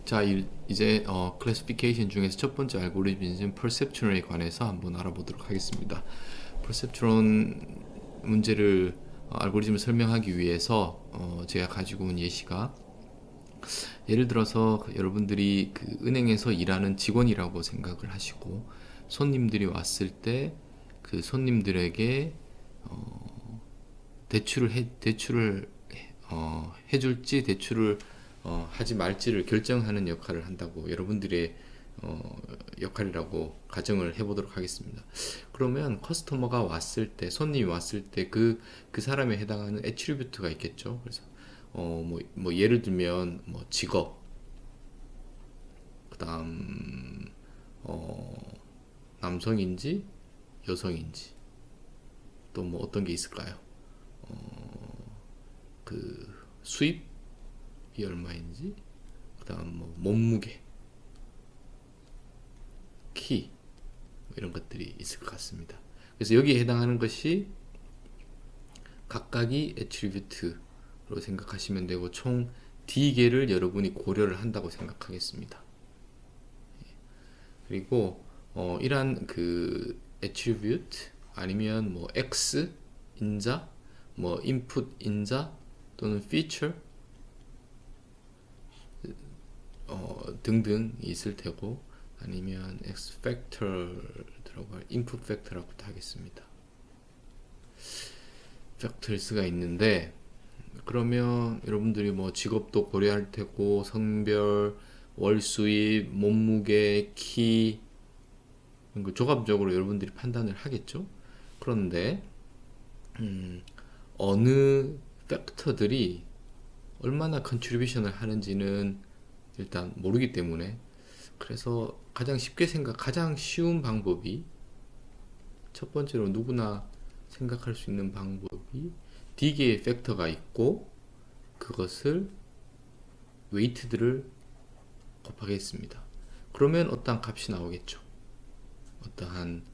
자, 이제 클래시피케이션 중에서 첫 번째 알고리즘인 퍼셉트론에 관해서 한번 알아보도록 하겠습니다. 퍼셉트론 문제를 알고리즘을 설명하기 위해서 제가 가지고 온 예시가, 예를 들어서 여러분들이 그 은행에서 일하는 직원이라고 생각을 하시고 손님들이 왔을 때 그 손님들에게 대출을 해줄지 대출을 하지 말지를 결정하는 역할을 한다고, 여러분들의 역할이라고 가정을 해보도록 하겠습니다. 그러면 커스터머가 왔을 때, 손님이 왔을 때 그 사람에 해당하는 애트리뷰트가 있겠죠. 그래서 뭐 예를 들면 뭐 직업, 그다음 남성인지 여성인지, 또 뭐 어떤 게 있을까요? 그 수입이 얼마인지, 그다음 뭐 몸무게, 키, 뭐 이런 것들이 있을 것 같습니다. 그래서 여기에 해당하는 것이 각각이 애트리뷰트로 생각하시면 되고, 총 D개를 여러분이 고려를 한다고 생각하겠습니다. 그리고 이러한 그 애트리뷰트 아니면 뭐 X 인자, 뭐 인풋 인자 또는 피처 등등 있을 테고, 아니면 X 팩터라고 할 인풋 팩터라고도 하겠습니다. 팩터스가 있는데, 그러면 여러분들이 뭐 직업도 고려할 테고, 성별, 월 수입, 몸무게, 키, 이런 거 종합적으로 여러분들이 판단을 하겠죠. 그런데 어느 팩터들이 얼마나 컨트리뷰션을 하는지는 일단 모르기 때문에, 그래서 가장 쉬운 방법이, 첫 번째로 누구나 생각할 수 있는 방법이 D개의 팩터가 있고 그것을 웨이트들을 곱하겠습니다. 그러면 어떠한 값이 나오겠죠. 어떠한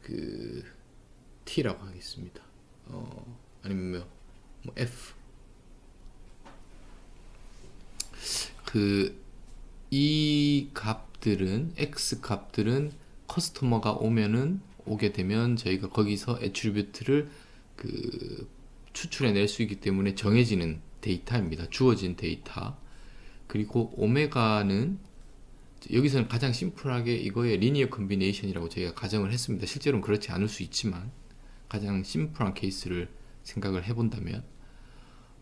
그 T라고 하겠습니다. 아니면 뭐 F, 이 값들은, X 값들은 커스터머가 오게 되면 저희가 거기서 애트리뷰트를 추출해낼 수 있기 때문에 정해지는 데이터입니다. 주어진 데이터. 그리고 오메가는, 여기서는 가장 심플하게 이거의 리니어 컨비네이션이라고 저희가 가정을 했습니다. 실제로는 그렇지 않을 수 있지만 가장 심플한 케이스를 생각을 해본다면,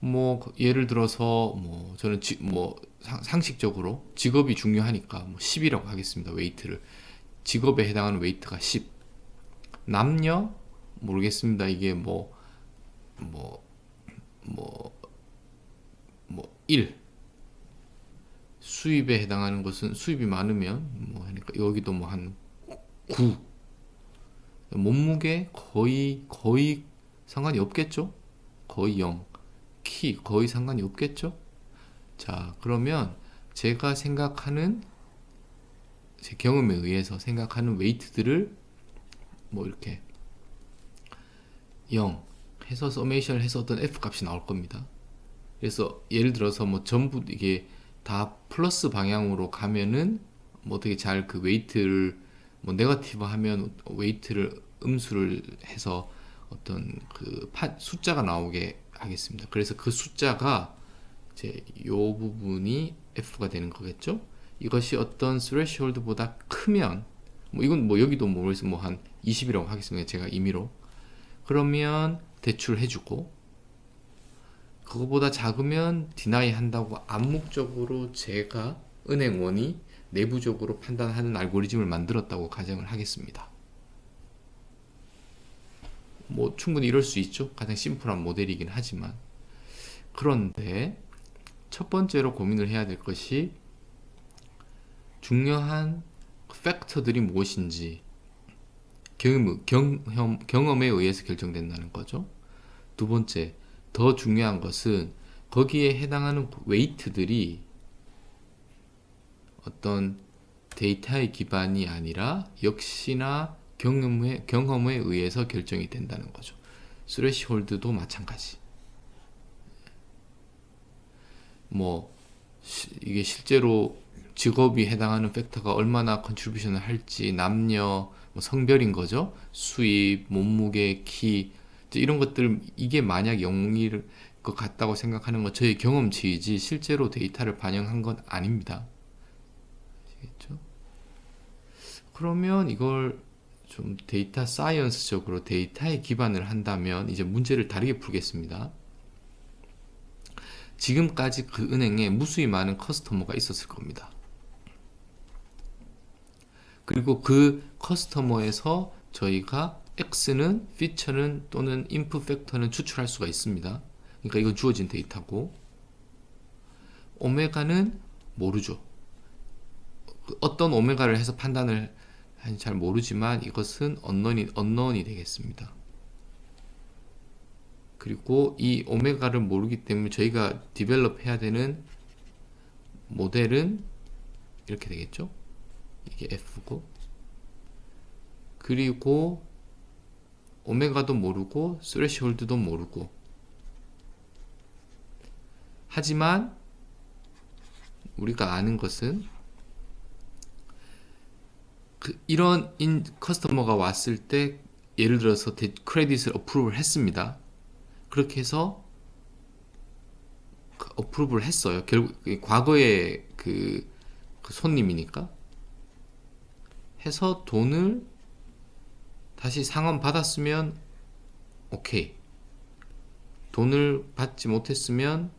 뭐 예를 들어서 뭐 저는 상식적으로 직업이 중요하니까 뭐 10이라고 하겠습니다. 웨이트를, 직업에 해당하는 웨이트가 10. 남녀 모르겠습니다. 이게 뭐 1. 수입에 해당하는 것은, 수입이 많으면 뭐 하니까 여기도 뭐 한 9. 몸무게 거의 상관이 없겠죠. 거의 0. 키 거의 상관이 없겠죠. 자, 그러면 제가 생각하는, 제 경험에 의해서 생각하는 웨이트들을 뭐 이렇게 0 해서 서메이션을 해서 어떤 F 값이 나올 겁니다. 그래서 예를 들어서 뭐 전부 이게 다 플러스 방향으로 가면은 뭐 어떻게 잘 그 웨이트를, 뭐 네거티브 하면 웨이트를 음수를 해서 어떤 숫자가 나오게 하겠습니다. 그래서 그 숫자가 이제 요 부분이 F가 되는 거겠죠. 이것이 어떤 스레시홀드보다 크면, 뭐 이건 뭐 여기도 모르겠어, 뭐 한 20이라고 하겠습니다. 제가 임의로. 그러면 대출을 해주고, 그거보다 작으면 디나이 한다고 암묵적으로 제가 은행원이 내부적으로 판단하는 알고리즘을 만들었다고 가정을 하겠습니다. 뭐 충분히 이럴 수 있죠. 가장 심플한 모델이긴 하지만. 그런데 첫 번째로 고민을 해야 될 것이 중요한 팩터들이 무엇인지, 경험에 의해서 결정된다는 거죠. 두 번째, 더 중요한 것은 거기에 해당하는 웨이트들이 어떤 데이터의 기반이 아니라 역시나 경험에 의해서 결정이 된다는 거죠. 스레시홀드도 마찬가지. 뭐 이게 실제로 직업이 해당하는 팩터가 얼마나 컨트리뷰션을 할지, 남녀, 뭐 성별인 거죠. 수입, 몸무게, 키, 이제 이런 것들, 이게 만약 0일 것 같다고 생각하는 건 저희 경험치이지 실제로 데이터를 반영한 건 아닙니다. 아시겠죠? 그러면 이걸 좀 데이터 사이언스적으로 데이터에 기반을 한다면 이제 문제를 다르게 풀겠습니다. 지금까지 그 은행에 무수히 많은 커스터머가 있었을 겁니다. 그리고 그 커스터머에서 저희가 X는 피처는 또는 인풋 팩터는 추출할 수가 있습니다. 그러니까 이건 주어진 데이터고, 오메가는 모르죠. 어떤 오메가를 해서 판단을 하는지 잘 모르지만 이것은 언론이 되겠습니다. 그리고 이 오메가를 모르기 때문에 저희가 디벨롭 해야 되는 모델은 이렇게 되겠죠. 이게 F고, 그리고 오메가도 모르고 스레시홀드도 모르고, 하지만 우리가 아는 것은 이런 커스터머가 왔을 때 예를 들어서 크레딧을 어프로브를 했습니다. 그렇게 해서 어프로브를 했어요. 결국 과거의 그 손님이니까 해서 돈을 다시 상환 받았으면 오케이. 돈을 받지 못했으면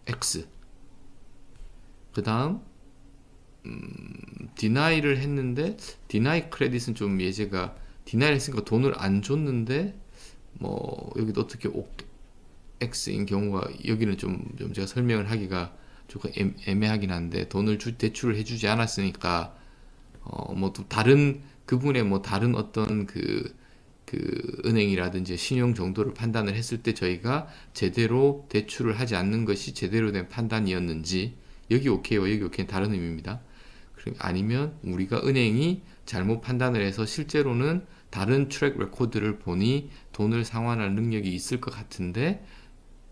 X. 그 다음 디나이를 했는데, 디나이 크레딧은 좀 예제가, 디나이를 했으니까 돈을 안 줬는데 뭐 여기도 어떻게 X인 경우가, 여기는 좀 제가 설명을 하기가 조금 애매하긴 한데, 돈을 대출을 해주지 않았으니까 뭐 또 다른 그분의 뭐 다른 어떤 그 은행이라든지 신용 정도를 판단을 했을 때 저희가 제대로 대출을 하지 않는 것이 제대로 된 판단이었는지, 여기 오케이와 여기 오케이는 다른 의미입니다. 아니면 우리가 은행이 잘못 판단을 해서 실제로는 다른 트랙 레코드를 보니 돈을 상환할 능력이 있을 것 같은데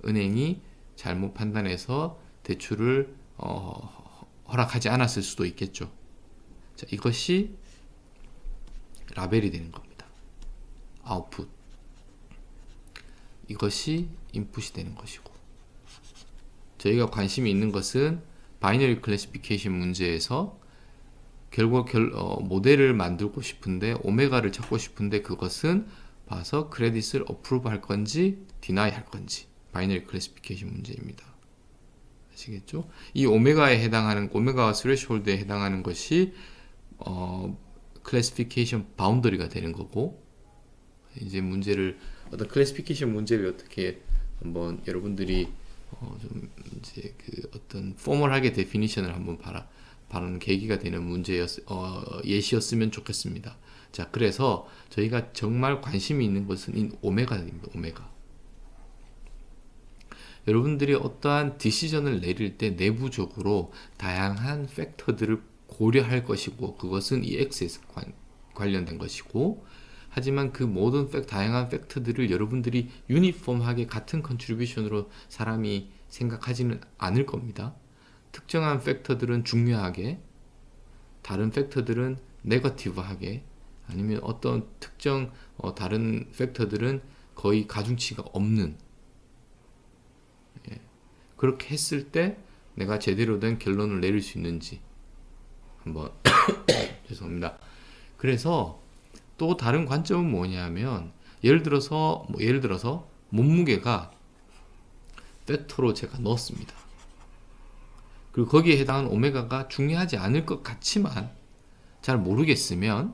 은행이 잘못 판단해서 대출을 허락하지 않았을 수도 있겠죠. 자, 이것이 라벨이 되는 겁니다. 아웃풋. 이것이 인풋이 되는 것이고, 저희가 관심이 있는 것은 바이너리 클래시피케이션 문제에서 결국 모델을 만들고 싶은데, 오메가를 찾고 싶은데, 그것은 봐서 크레딧을 어프로브 할 건지 디나이 할 건지, 바이너리 클래시피케이션 문제입니다. 아시겠죠? 이 오메가에 해당하는, 오메가와 스레시홀드에 해당하는 것이 클래시피케이션 바운더리가 되는 거고, 이제 문제를, 어떤 클래시피케이션 문제를 어떻게 한번 여러분들이 좀 이제 그 어떤 포멀하게 데피니션을 한번 바라는 계기가 되는 예시였으면 좋겠습니다. 자, 그래서 저희가 정말 관심이 있는 것은 이 오메가입니다. 오메가. 여러분들이 어떠한 디시전을 내릴 때 내부적으로 다양한 팩터들을 고려할 것이고, 그것은 이 X에 관련된 것이고, 하지만 그 모든 다양한 팩터들을 여러분들이 유니폼하게 같은 컨트리뷰션으로 사람이 생각하지는 않을 겁니다. 특정한 팩터들은 중요하게, 다른 팩터들은 네거티브하게, 아니면 어떤 특정 다른 팩터들은 거의 가중치가 없는, 그렇게 했을 때 내가 제대로 된 결론을 내릴 수 있는지 한번 죄송합니다. 그래서 또 다른 관점은 뭐냐면, 예를 들어서 몸무게가 팩터로 제가 넣었습니다. 그리고 거기에 해당하는 오메가가 중요하지 않을 것 같지만 잘 모르겠으면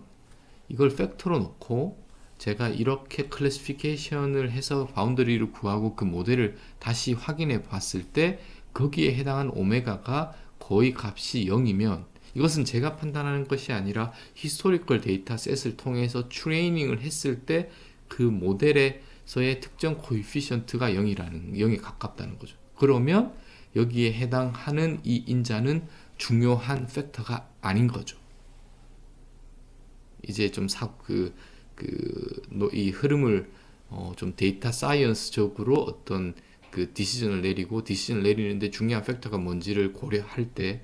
이걸 팩터로 놓고 제가 이렇게 클래시피케이션을 해서 바운더리를 구하고 그 모델을 다시 확인해 봤을 때 거기에 해당하는 오메가가 거의 값이 0이면, 이것은 제가 판단하는 것이 아니라 히스토리컬 데이터셋을 통해서 트레이닝을 했을 때 그 모델에서의 특정 코에피션트가 0에 가깝다는 거죠. 그러면 여기에 해당하는 이 인자는 중요한 팩터가 아닌 거죠. 이제 좀 이 흐름을 좀 데이터 사이언스적으로 어떤 그 디시전을 내리고 디시전을 내리는데 중요한 팩터가 뭔지를 고려할 때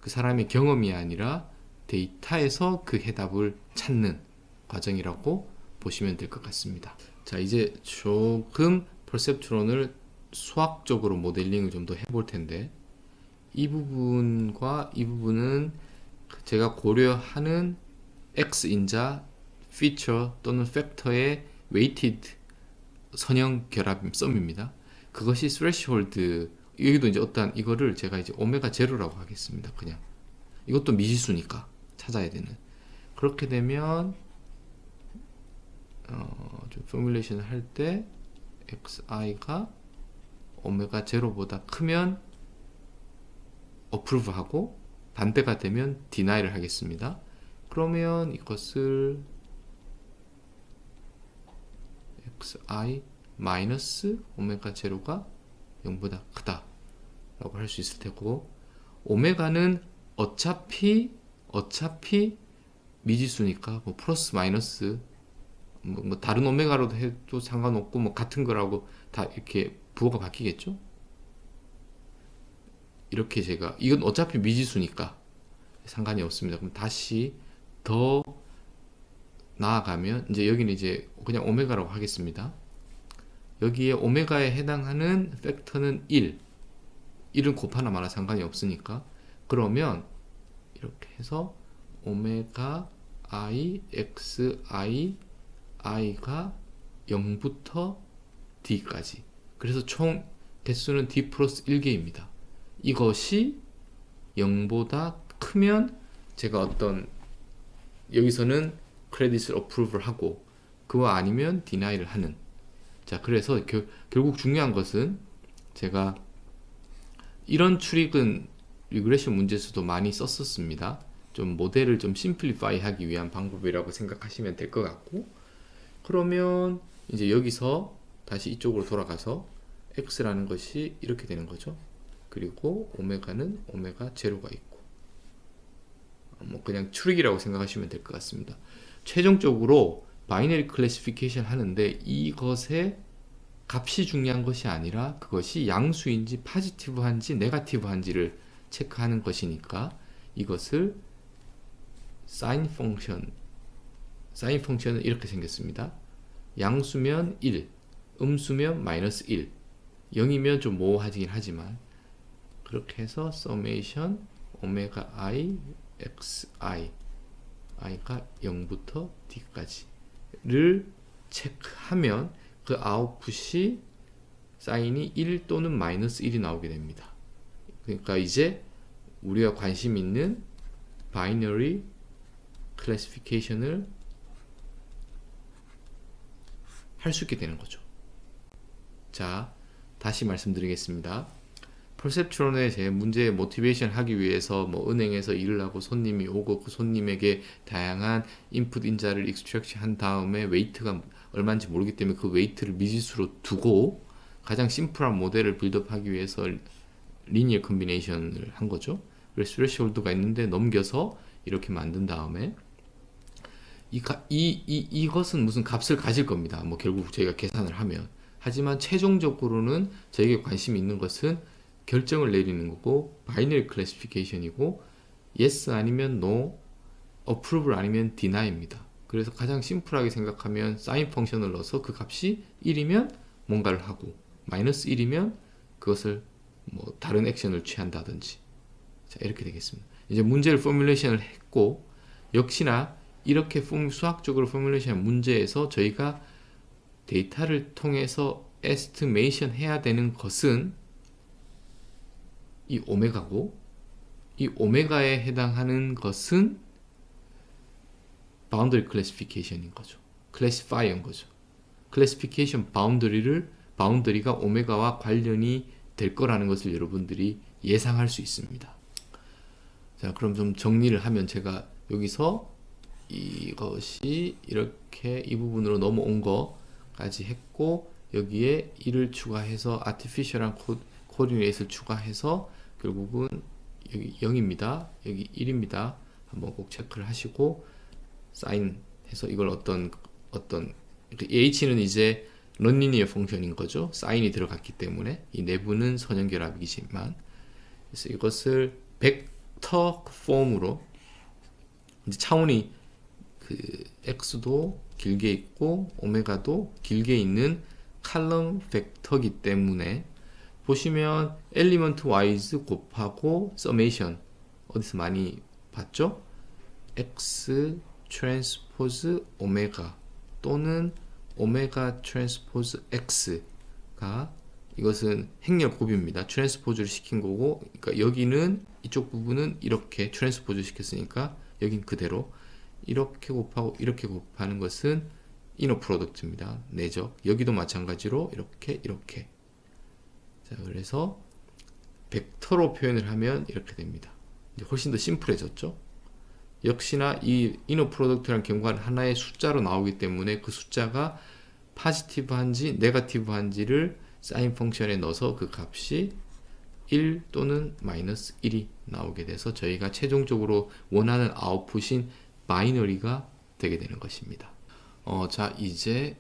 그 사람의 경험이 아니라 데이터에서 그 해답을 찾는 과정이라고 보시면 될 것 같습니다. 자, 이제 조금 퍼셉트론을 수학적으로 모델링을 좀 더 해볼 텐데, 이 부분과 이 부분은 제가 고려하는 X인자, 피처 또는 팩터의 웨이티드 선형 결합 썸입니다. 그것이 스레시홀드, 여기도 이제 어떤 이거를 제가 이제 오메가 제로라고 하겠습니다. 그냥 이것도 미지수니까 찾아야 되는. 그렇게 되면 좀 포뮬레이션을 할 때 xi가 오메가 제로보다 크면 어프로브하고 반대가 되면 디나이를 하겠습니다. 그러면 이것을 xi 마이너스 오메가 제로가 0보다 크다 라고 할 수 있을 테고, 오메가는 어차피 미지수니까 뭐 플러스 마이너스 뭐 다른 오메가로도 해도 상관없고 뭐 같은 거라고 다 이렇게 부호가 바뀌겠죠. 이렇게 제가 이건 어차피 미지수니까 상관이 없습니다. 그럼 다시 더 나아가면 이제 여기는 이제 그냥 오메가라고 하겠습니다. 여기에 오메가에 해당하는 팩터는 1은 곱하나 마나 상관이 없으니까, 그러면 이렇게 해서 오메가 i xi i가 0부터 d까지, 그래서 총 개수는 d 플러스 1개입니다. 이것이 0보다 크면 제가 어떤 여기서는 크레딧을 어프로브를 하고, 그와 아니면 디나이를 하는. 자, 그래서 결국 중요한 것은 제가 이런 출입은 리그레션 문제에서도 많이 썼었습니다. 좀 모델을 좀 심플리파이 하기 위한 방법이라고 생각하시면 될 것 같고, 그러면 이제 여기서 다시 이쪽으로 돌아가서 x라는 것이 이렇게 되는 거죠. 그리고 오메가는 오메가 제로가 있고, 뭐 그냥 추릭이라고 생각하시면 될 것 같습니다. 최종적으로 바이너리 클래시피케이션 하는데 이것의 값이 중요한 것이 아니라 그것이 양수인지 파지티브한지 네거티브한지를 체크하는 것이니까, 이것을 사인 펑션은 이렇게 생겼습니다. 양수면 1, 음수면 마이너스 1, 0이면 좀 모호하긴 하지만, 그렇게 해서 서메이션 오메가 i xi i가 0부터 d까지를 체크하면 그 아웃풋이 사인이 1 또는 마이너스 1이 나오게 됩니다. 그러니까 이제 우리가 관심 있는 바이너리 클래시피케이션을 할 수 있게 되는 거죠. 자, 다시 말씀드리겠습니다. 퍼셉트론의 제 문제의 모티베이션 하기 위해서 뭐 은행에서 일을 하고 손님이 오고 그 손님에게 다양한 인풋 인자를 익스트랙션 한 다음에 웨이트가 얼마인지 모르기 때문에 그 웨이트를 미지수로 두고 가장 심플한 모델을 빌드업하기 위해서 리니어 컨비네이션을 한 거죠. 그래서 스레시홀드가 있는데 넘겨서 이렇게 만든 다음에 이것은 무슨 값을 가질 겁니다. 뭐 결국 저희가 계산을 하면. 하지만 최종적으로는 저에게 관심이 있는 것은 결정을 내리는 거고, 바이너리 클래시피케이션이고, yes 아니면 no, approve 아니면 deny입니다. 그래서 가장 심플하게 생각하면 사인 펑션을 넣어서 그 값이 1이면 뭔가를 하고, 마이너스 1이면 그것을 뭐 다른 액션을 취한다든지. 자, 이렇게 되겠습니다. 이제 문제를 포뮬레이션을 했고, 역시나 이렇게 수학적으로 포뮬레이션 문제에서 저희가 데이터를 통해서 에스티메이션 해야 되는 것은 이 오메가고, 이 오메가에 해당하는 것은 바운더리 클래시피케이션인 거죠. 클래시파이어인 거죠. 클래시피케이션 바운더리가 오메가와 관련이 될 거라는 것을 여러분들이 예상할 수 있습니다. 자, 그럼 좀 정리를 하면 제가 여기서 이것이 이렇게 이 부분으로 넘어온 거까지 했고, 여기에 1을 추가해서 아티피셜한 코디네이트를 추가해서 결국은 여기 0입니다. 여기 1입니다. 한번 꼭 체크를 하시고 사인 해서 이걸 어떤 h는 이제 넌리니어 펑션인 거죠. 사인이 들어갔기 때문에 이 내부는 선형결합이지만, 그래서 이것을 벡터 폼으로 이제 차원이 그 x도 길게 있고 오메가도 길게 있는 칼럼 벡터기 때문에 보시면 엘리먼트 와이즈 곱하고 서메이션 어디서 많이 봤죠? x 트랜스포즈 오메가 또는 오메가 트랜스포즈 x가 이것은 행렬 곱입니다. 트랜스포즈를 시킨 거고, 그러니까 여기는 이쪽 부분은 이렇게 트랜스포즈 시켰으니까 여긴 그대로 이렇게 곱하고 이렇게 곱하는 것은 이너 프로덕트입니다. 내적. 여기도 마찬가지로 이렇게 이렇게. 자, 그래서 벡터로 표현을 하면 이렇게 됩니다. 이제 훨씬 더 심플해졌죠. 역시나 이 이너 프로덕트라는 경과는 하나의 숫자로 나오기 때문에 그 숫자가 포지티브한지 네거티브한지를 사인 펑션에 넣어서 그 값이 1 또는 마이너스 1이 나오게 돼서 저희가 최종적으로 원하는 아웃풋인 바이너리가 되게 되는 것입니다. 자, 이제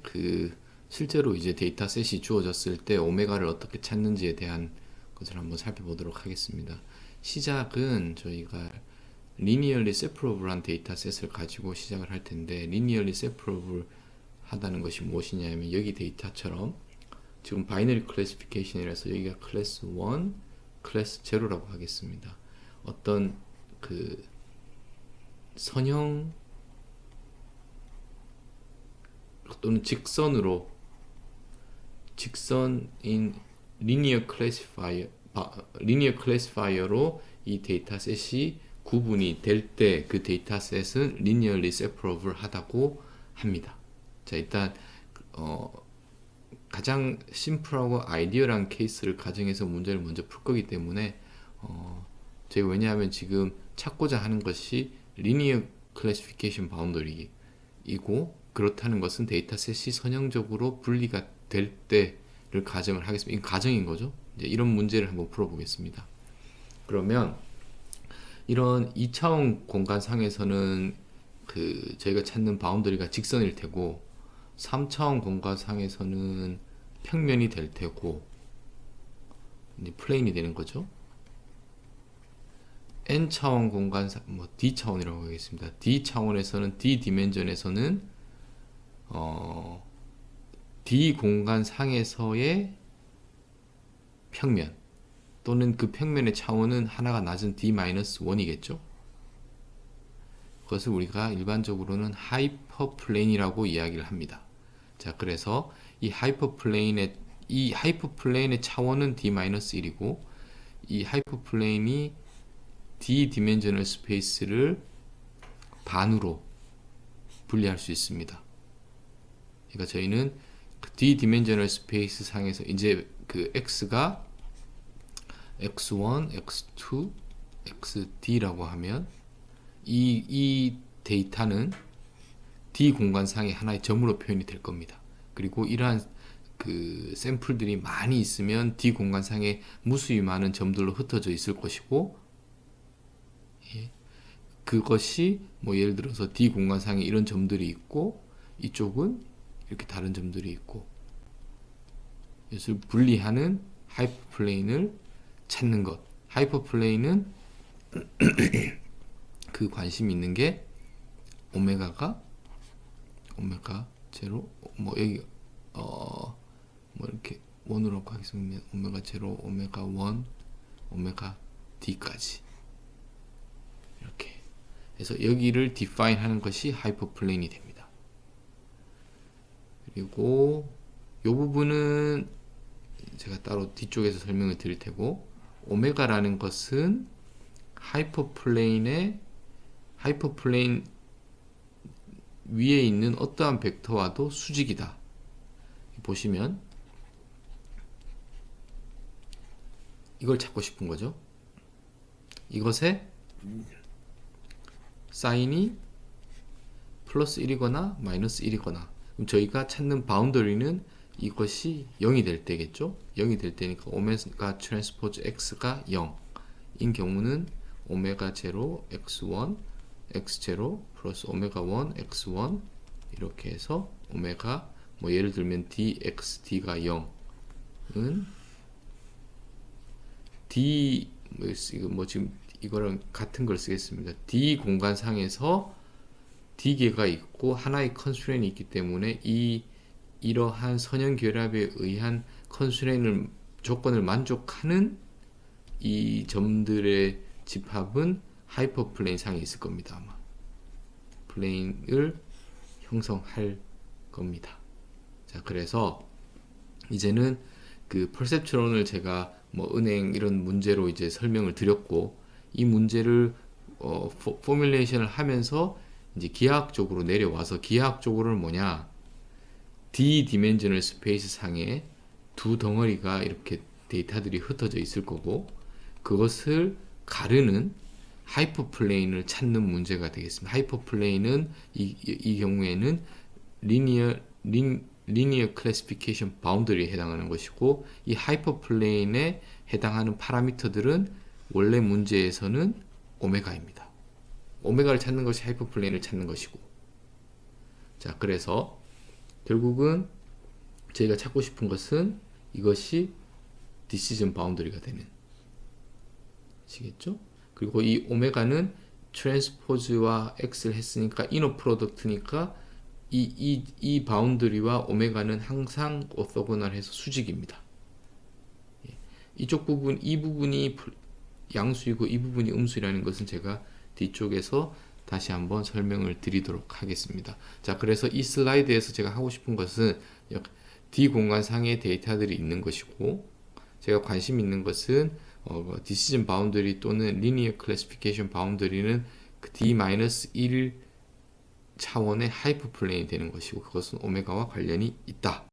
실제로 이제 데이터셋이 주어졌을 때 오메가를 어떻게 찾는지에 대한 것을 한번 살펴보도록 하겠습니다. 시작은 저희가 linearly separable한 데이터셋을 가지고 시작을 할 텐데, linearly separable 하다는 것이 무엇이냐면 여기 데이터처럼 지금 바이너리 클래시피케이션이라서 여기가 클래스 1, 클래스 0라고 하겠습니다. 어떤 선형 또는 직선인 리니어 클래시파이어로 이 데이터셋이 구분이 될 때 그 데이터셋은 linearly separable 하다고 합니다. 자, 일단 가장 심플하고 아이디어한 케이스를 가정해서 문제를 먼저 풀 거기 때문에 제가 왜냐하면 지금 찾고자 하는 것이 linear classification boundary이고, 그렇다는 것은 데이터셋이 선형적으로 분리가 될 때를 가정을 하겠습니다. 이건 가정인 거죠. 이제 이런 문제를 한번 풀어보겠습니다. 그러면 이런 2차원 공간상에서는 저희가 찾는 바운더리가 직선일 테고, 3차원 공간상에서는 평면이 될 테고, 이제 플레인이 되는 거죠. n차원 공간상, d차원이라고 하겠습니다. d차원에서는 d디멘전에서는 d 공간상에서의 평면 또는 그 평면의 차원은 하나가 낮은 d-1이겠죠. 그것을 우리가 일반적으로는 하이퍼플레인이라고 이야기를 합니다. 자, 그래서 이 하이퍼플레인의 차원은 d-1이고, 이 하이퍼플레인이 d 디멘셔널 스페이스를 반으로 분리할 수 있습니다. 그러니까 저희는 d 디멘셔널 스페이스 상에서 이제 x가 x1, x2, xd라고 하면 이 데이터는 d 공간상의 하나의 점으로 표현이 될 겁니다. 그리고 이러한 샘플들이 많이 있으면 d 공간상에 무수히 많은 점들로 흩어져 있을 것이고, 그것이 예를 들어서 d 공간상에 이런 점들이 있고 이쪽은 이렇게 다른 점들이 있고, 이것을 분리하는 하이퍼플레인을 찾는 것. 하이퍼플레인은 그 관심이 있는 게 오메가 제로, 여기 이렇게 원으로 하겠습니다. 오메가 제로, 오메가 원, 오메가 d까지 이렇게 해서 여기를 define 하는 것이 하이퍼플레인이 됩니다. 그리고 이 부분은 제가 따로 뒤쪽에서 설명을 드릴 테고, 오메가라는 것은 하이퍼플레인 위에 있는 어떠한 벡터와도 수직이다. 보시면 이걸 찾고 싶은 거죠. 이것의 사인이 플러스 1이거나 마이너스 1이거나, 그럼 저희가 찾는 바운더리는 이것이 0이 될 때겠죠. 0이 될 때니까 오메가 트랜스포즈 x가 0인 경우는 오메가 제로 x1 x 제로 플러스 오메가 1 x1 이렇게 해서 오메가 뭐 예를 들면 dxd가 0은 d 뭐 지금 이거랑 같은 걸 쓰겠습니다. d 공간상에서 d개가 있고 하나의 컨스트레인이 있기 때문에 이러한 선형 결합에 의한 컨스트레인을 조건을 만족하는 이 점들의 집합은 하이퍼플레인 상에 있을 겁니다. 아마 플레인을 형성할 겁니다. 자, 그래서 이제는 그 퍼셉트론을 제가 뭐 은행 이런 문제로 이제 설명을 드렸고, 이 문제를 포뮬레이션을 하면서 이제 기하학적으로 내려와서, 기하학적으로는 뭐냐, D 디멘셔널 스페이스 상에 두 덩어리가 이렇게 데이터들이 흩어져 있을 거고, 그것을 가르는 하이퍼플레인을 찾는 문제가 되겠습니다. 하이퍼플레인은 이 경우에는 리니어 클래시피케이션 바운더리에 해당하는 것이고, 이 하이퍼플레인에 해당하는 파라미터들은 원래 문제에서는 오메가입니다. 오메가를 찾는 것이 하이퍼플레인을 찾는 것이고, 자, 그래서 결국은 저희가 찾고 싶은 것은 이것이 디시전 바운더리가 되는, 아시겠죠? 그리고 이 오메가는 트랜스포즈와 X를 했으니까 이너 프로덕트니까 이 바운더리와 오메가는 항상 오토고널해서 수직입니다. 예. 이쪽 부분, 이 부분이 양수이고 이 부분이 음수라는 것은 제가 뒤쪽에서 다시 한번 설명을 드리도록 하겠습니다. 자, 그래서 이 슬라이드에서 제가 하고 싶은 것은 D 공간상의 데이터들이 있는 것이고, 제가 관심 있는 것은 디시전 바운더리 또는 리니어 클래시피케이션 바운더리는 그 D-1 차원의 하이퍼플레인이 되는 것이고, 그것은 오메가와 관련이 있다.